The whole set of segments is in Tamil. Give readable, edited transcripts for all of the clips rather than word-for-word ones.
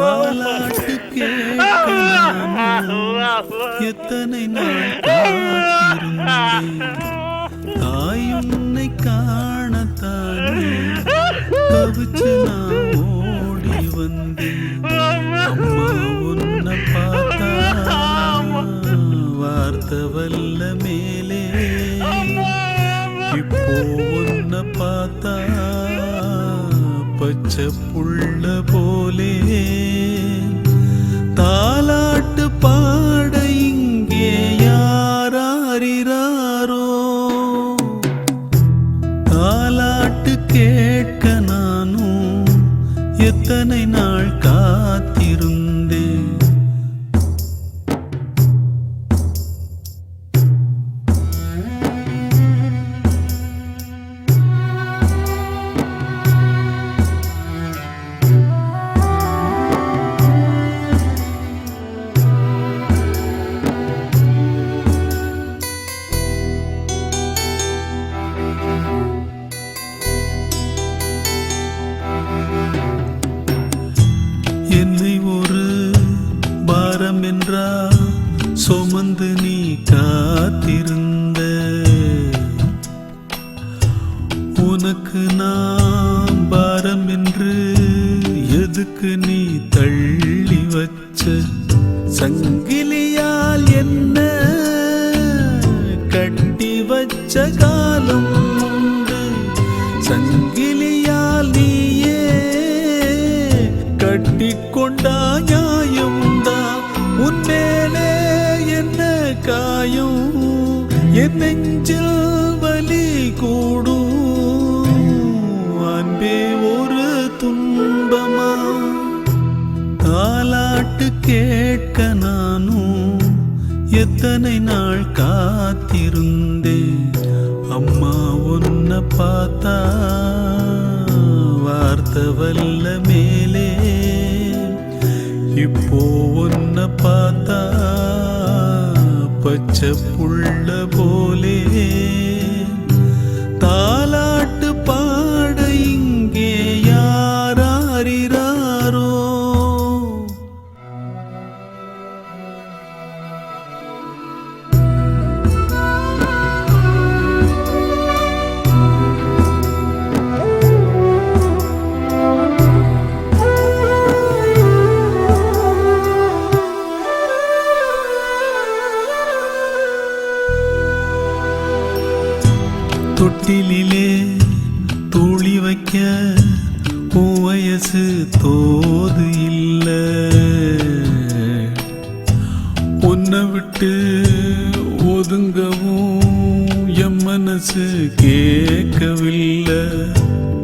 தாலாட்டு கேட்க எத்தனை நாள் காத்திருந்தேன். தாயுன்னை காணத்தானே தவிச்சு நான் ஓடி வந்தேன். அம்மா உன்னை பார்த்தா வார்த்தை வல்ல மேலே, இப்போ உன்னை பார்த்தா பச்சை புள்ள போலே. தாலாட்டு பாட இங்கே யாராரிராரோ, தாலாட்டு கேட்க நானும் எத்தனை நாள் காத்திருந்தேன். என்னை ஒரு பாரம் என்றா சுமந்து நீ காத்திருந்த, உனக்கு நான் பாரம் என்று எதுக்கு நீ தள்ளி வச்ச? சங்கிலியால் என்ன கட்டி வச்ச காலம் உண்டு, சங்கிலியால் நீயே கட்டிக்கொண்டா நியாயம்டா? உன்மேலே என்ன காயம், என் நெஞ்சில் வலி கூடும். அன்பே ஒரு துன்பமா? தாலாட்டு கேட்க நானும் எத்தனை நாள் காத்திருந்தேன். அம்மா உன்னை பார்த்தா வார்த்தை வல்ல மேலே, இப்போ உன்னை பார்த்தா பச்சை புள்ள போலே. தாலாட்டு பாட இங்கே யாராரிராரோ. தொட்டிலே தூளி வைக்க உன் வயசு தோது இல்ல, உன்னை விட்டு ஒதுங்கவும் என் மனசு கேட்கவில்லை.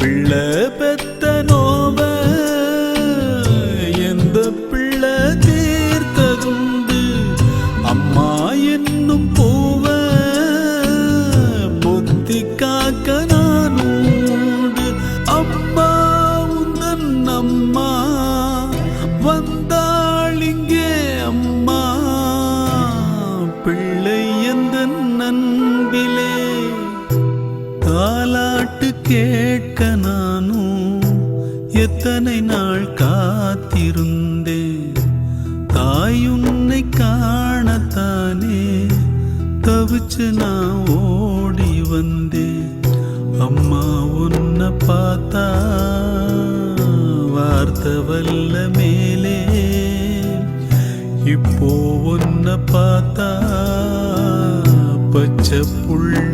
பிள்ளை பெத்த நோவ எந்த பிள்ளை தீர்த்ததுண்டு? அம்மா என்னும் பூவ பொத்தி காக்க நான் உண்டு. அம்மா உந்தன் அம்மா வந்தாள் இங்கே, அம்மா பிள்ளை எந்த நண்பிலே. தாலாட்டு கேட்க நானும் எத்தனை நாள் காத்திருந்தேன். தாயுன்னை காணத்தானே தவிச்சு நான் ஓடி வந்தேன். அம்மா உன்னை பார்த்தா வார்த்தை வல்ல மேலே, இப்போ உன்னை பார்த்தா பச்சை புள்ள